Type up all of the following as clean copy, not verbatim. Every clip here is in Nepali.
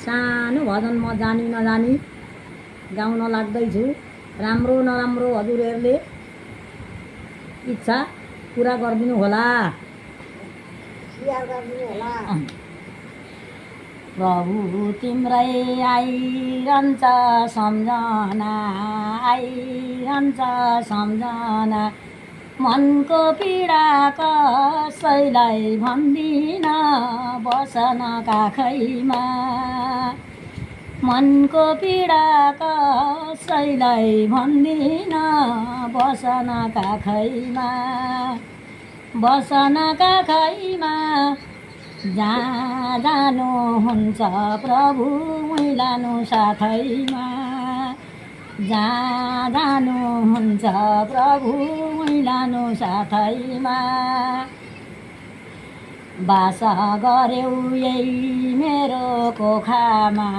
सानो भजन म जानी नजानी गाउन लाग्दैछु। राम्रो नराम्रो हजुरहरूले इच्छा पुरा गरिदिनु होला। प्रभु तिम्रै आइरहन्छ सम्झना, आइरहन्छ सम्झना। मनको पीडा कसैलाई भन्दिन बसन काखैमा। मनको पीडा कसैलाई भन्दिन बसन काखैमा। बसन काखैमा जहाँ जानुहुन्छ प्रभु लानु साथैमा। जहाँ जानुहुन्छ प्रभु लानु साथैमा। बास गर्यौ यही मेरो कोखामा,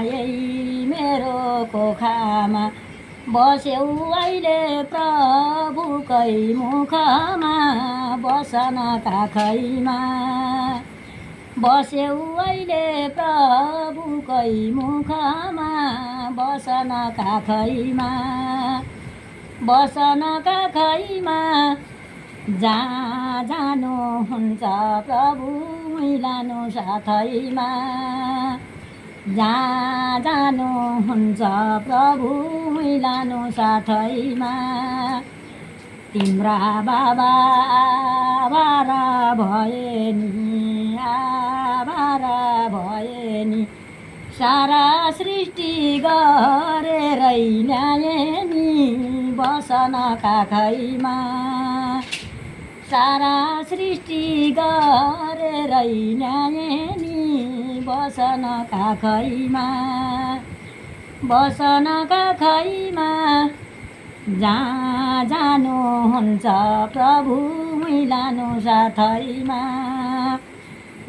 यही मेरो कोखामा। बस्यौ अहिले प्रभुकै मुखमा बसन काखैमा। बस्यौ अहिले प्रभुकै मुखमा बसन काखैमा। बसन काखैमा जहाँ जानुहुन्छ प्रभु लानु साथैमा। जहाँ जानुहुन्छ प्रभु लानु साथैमा। तिम्रा बाबा आभारा भए नि, आभारा भए नि। सारा सृष्टि गरेरै ल्याए नि बसन काखैमा। सारा सृष्टि गरेरै ल्याए नि बसन काखैमा। बसन काखैमा जहाँ जानुहुन्छ प्रभु लानु साथैमा।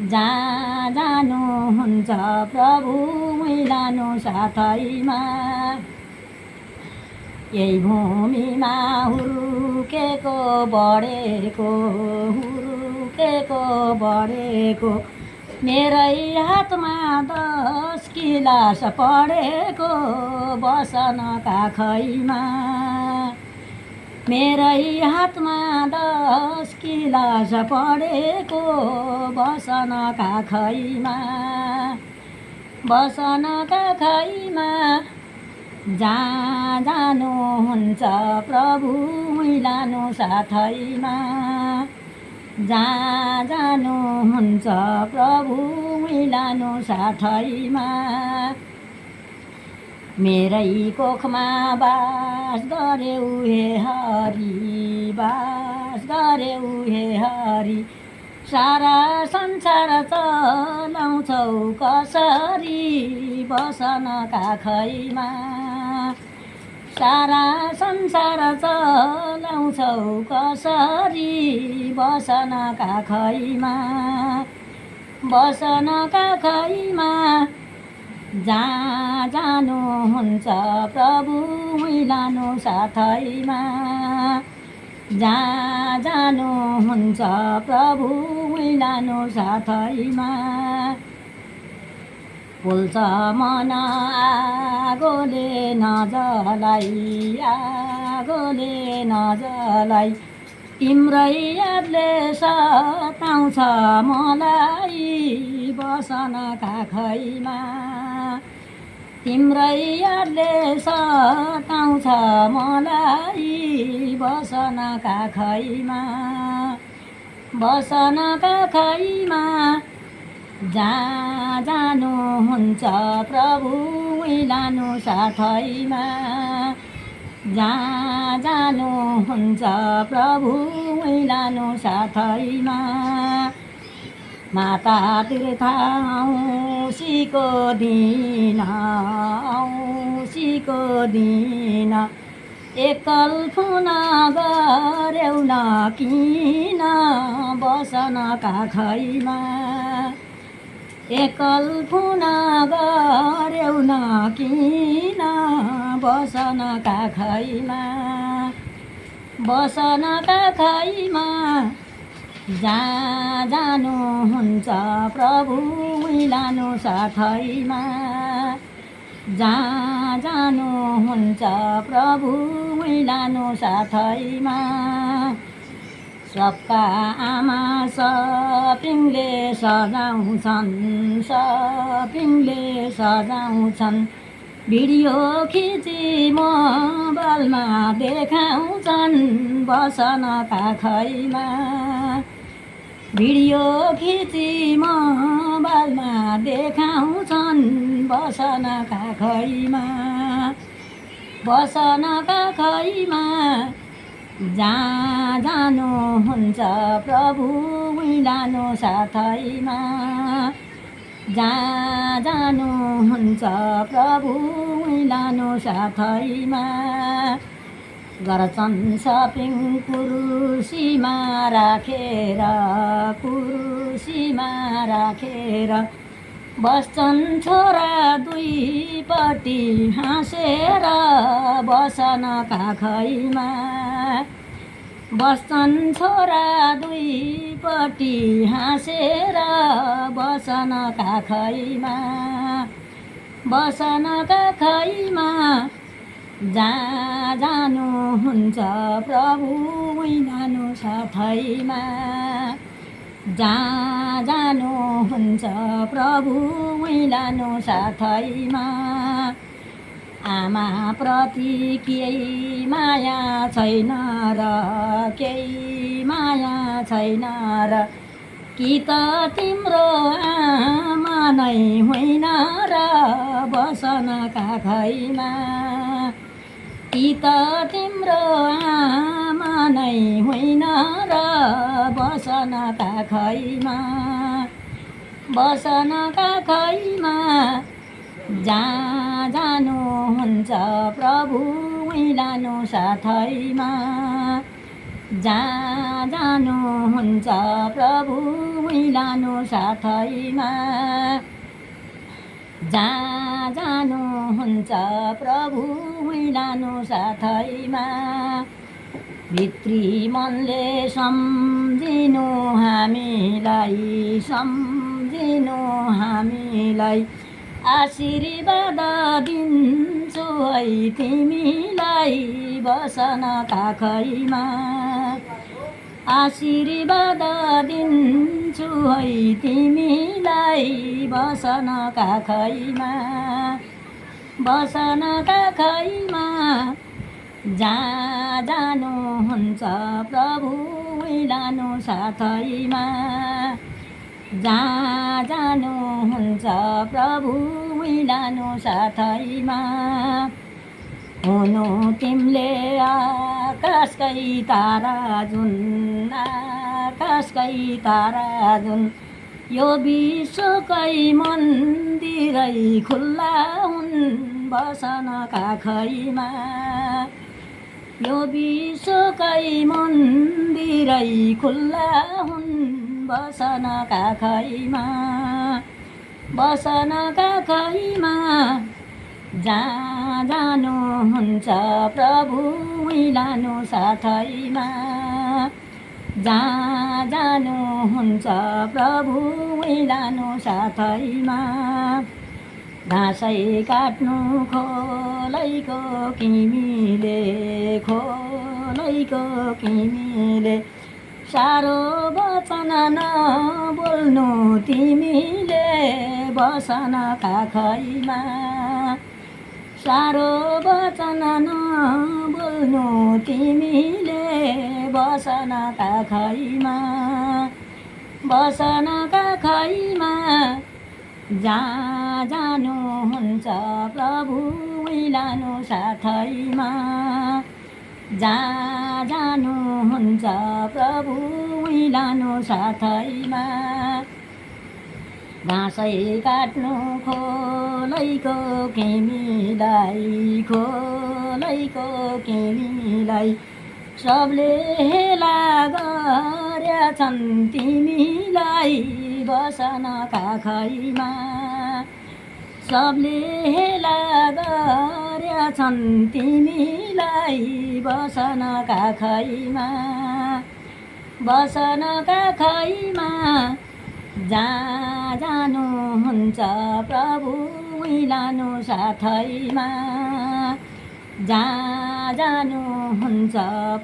जहाँ जानुहुन्छ प्रभु लानु साथैमा। यही भूमिमा हुर्केको बढेको, हुर्केको बढेको। मेरै हातमा 10 गिलास पढेको बसन काखैमा। मेरै हातमा 10 गिलास पढेको बसन काखैमा। बसन काखैमा जहाँ जानुहुन्छ प्रभु लानु साथैमा। जहाँ जानुहुन्छ प्रभु लानु साथैमा। मेरै कोखमा बास गर्यौ हे हरि, बास गर्यौ हे हरि। सारा संसार चलाउँछौ कसरी बसन काखैमा। सारा संसार चलाउँछौ कसरी बसन काखैमा। बसन काखैमा जहाँ जानुहुन्छ प्रभु लानु साथैमा। जहाँ जानुहुन्छ प्रभु लानु साथैमा। पोल्छ मन आगोले नजलाई, आगोले नजलाई। तिम्रै यादले सताउँछ मलाई बसन काखैमा। तिम्रै यादले सताउँछ मलाई बसन काखैमा। बसन काखैमा जहाँ जानुहुन्छ प्रभु लानु साथैमा। जहाँ जानुहुन्छ प्रभु लानु साथैमा। माता तीर्थ औँसीको दिन, औँसीको दिन। एकल फोन गर्यौ न किन बसन काखैमा। एकल फोन गर्यौ न किन बसन काखैमा। बसन काखैमा जहाँ जानुहुन्छ प्रभु उहीँ लानु साथैमा। जहाँ जानुहुन्छ प्रभु उहीँ लानु साथैमा। सबका आमा सपिङले सजाउँछन्, सपिङले सजाउँछन्। भिडियो खिची मोबाइलमा देखाउँछन् बसन काखैमा। भिडियो खिची मोबाइलमा देखाउँछन् बसन काखैमा। बसन काखैमा। जहाँ जानुहुन्छ प्रभु उहीँ लानु साथैमा। जहाँ जानुहुन्छ प्रभु उहीँ लानु साथैमा। गर्छन् सपिङ कुरुसीमा राखेर, कुरुसीमा राखेर। बस्छन् छोरा दुईपट्टि हाँसेर बसन काखैमा। बस्छन् छोरा दुईपट्टि हाँसेर बसन काखैमा। बसन काखैमा। जहाँ जानुहुन्छ प्रभु उहीँ लानु साथैमा। जहाँ जानुहुन्छ प्रभु उहीँ लानु साथैमा। आमाप्रति केही माया छैन र, केही माया छैन र। कि त तिम्रो आमा नै होइन र बसन काखैमा। कि त तिम्रो आमा नै होइन र बसन काखैमा। बसन काखैमा। जहाँ जानुहुन्छ प्रभु उहीँ लानु साथैमा। जहाँ जानुहुन्छ प्रभु उहीँ लानु साथैमा। जहाँ जानुहुन्छ प्रभु उहीँ लानु साथैमा। भित्री मनले सम्झिनु हामीलाई, सम्झिनु हामीलाई। आशीर्वाद दिन्छु है तिमीलाई बसन काखैमा। आशीर्वाद दिन्छु है तिमीलाई बसन काखैमा। बसन काखैमा। जहाँ जानुहुन्छ प्रभु उहीँ लानु साथैमा। जहाँ जानुहुन्छ प्रभु उहीँ लानु साथैमा। हुनु तिमीले आकाशकै तारा जुन, आकाशकै तारा जुन। यो विश्वकै मन्दिरै खुल्ला हुन् बसन काखैमा। यो विश्वकै मन्दिरै खुल्ला हुन् बसन काखैमा। बसन काखैमा। जहाँ जानुहुन्छ प्रभु उहीँ लानु साथैमा। जहाँ जानुहुन्छ प्रभु उहीँ लानु साथैमा। घाँसै काट्नु खोलैको किमीले, खोलैको किमीले। सारो वचन नबोल्नु तिमीले बसन काखैमा। सारो वचन नबोल्नु तिमीले बसन काखैमा। बसन काखैमा। जहाँ जानुहुन्छ प्रभु उहीँ लानु साथैमा। जहाँ जानुहुन्छ प्रभु उहीँ लानु साथैमा। घाँसै काट्नु खोलैको किमीलाई, खोलैको किमीलाई। सबले हेला गरेछन् तिमीलाई बसन काखैमा। सबले हेला गरेछन् तिमीलाई बसन काखैमा। बसनका खैमा जहाँ जानुहुन्छ प्रभु लानु साथैमा। जहाँ जानुहुन्छ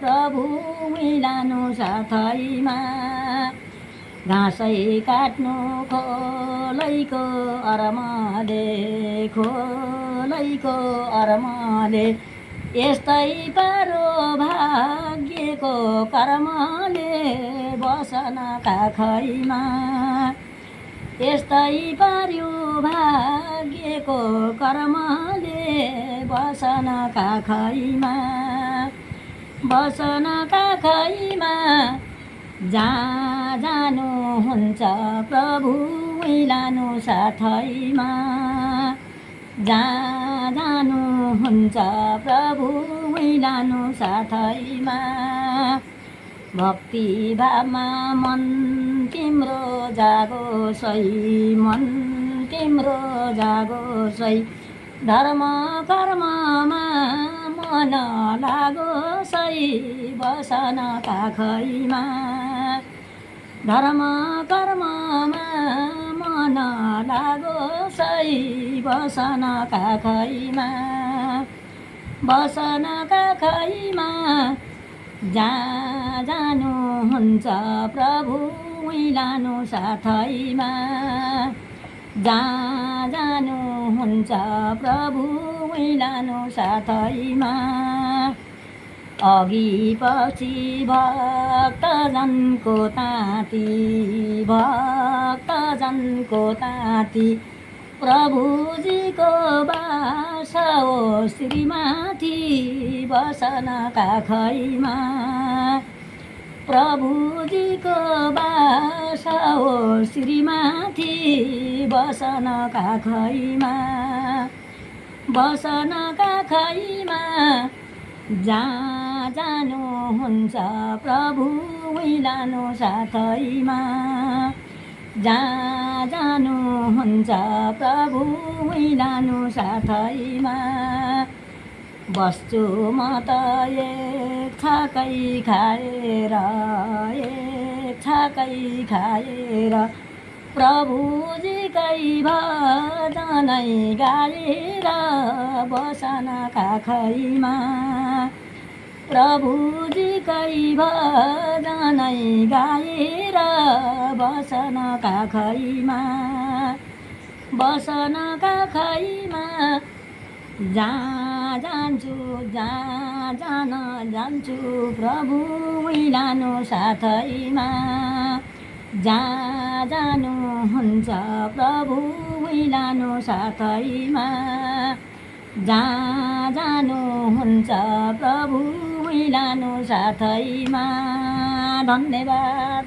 प्रभु लानु साथैमा। घाँसै काट्नु खोलैको अरमले खोलैको अरमले यस्तै पारो भाग्यको कर्मले बसनका खैमा। यस्तै पार्यो भाग्यको कर्मले बसनका खैमा। बसनका खैमा जहाँ जानुहुन्छ प्रभु लानु साथैमा। जहाँ जानुहुन्छ प्रभु लानु साथैमा। भक्ति भावमा मन तिम्रो जागोसै मन तिम्रो जागोसै। धर्म कर्ममा मन लागोसै बसनका खैमा। धर्म कर्ममा मन लागोसै बसनका खैमा। बसनका खैमा जहाँ जानुहुन्छ प्रभु लानु साथैमा। जहाँ जानुहुन्छ प्रभु लानु साथैमा। अघि पछि भक्तजनको ताती भक्तजनको ताती। प्रभुजीको बास हो श्रीमाथि बसनका खैमा। प्रभुजीको बास हो श्रीमाथि बसनका खैमा। बसनका खैमा जहाँ जानुहुन्छ प्रभु लानु साथैमा। जहाँ जानुहुन्छ प्रभु लानु साथैमा। बस्छु म त एक छाकै खाएर एक छाकै खाएर। प्रभुजीकै भजनै गाएर बसनका खैमा। प्रभुजीकै भजनै गाएर बसनका खैमा। बसनका खैमा जहाँ जान्छु जहाँ जान्छु प्रभु लानु साथैमा। जहाँ जानुहुन्छ प्रभु लानु साथैमा। जहाँ जानुहुन्छ प्रभु लानु साथैमा। धन्यवाद।